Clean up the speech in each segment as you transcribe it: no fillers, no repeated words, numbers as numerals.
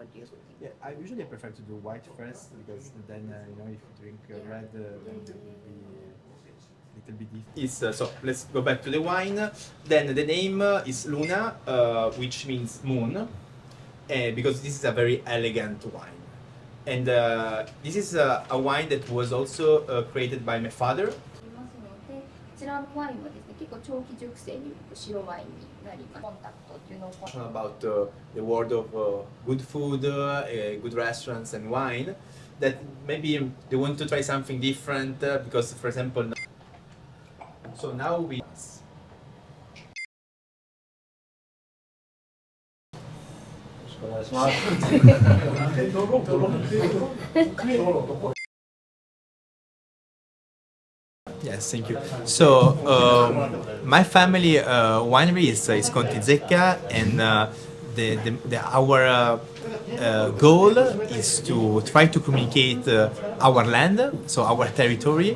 What do you think? Yeah, I usually prefer to do white first because then if you drink red, then it will be a little bit different. So let's go back to the wine. Then the name is Luna, which means moon, because this is a very elegant wine. And this is a wine that was also created by my father. こちらのワインはですね、結構長期熟成によく白ワインになります。コンタクトっていうのを About the world of good food, good restaurants and wine, that maybe they want to try something different because, for example, so now we. Yes, thank you. So my family winery is Conti Zecca, and our goal is to try to communicate our land, so our territory,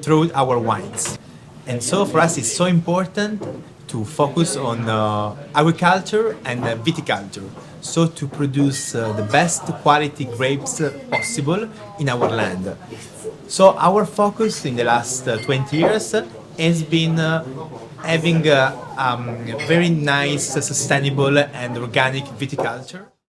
through our wines. And so for us, it's so important to focus on agriculture and viticulture, so to produce the best quality grapes possible in our land. So our focus in the last 20 years has been having very nice, sustainable and organic viticulture.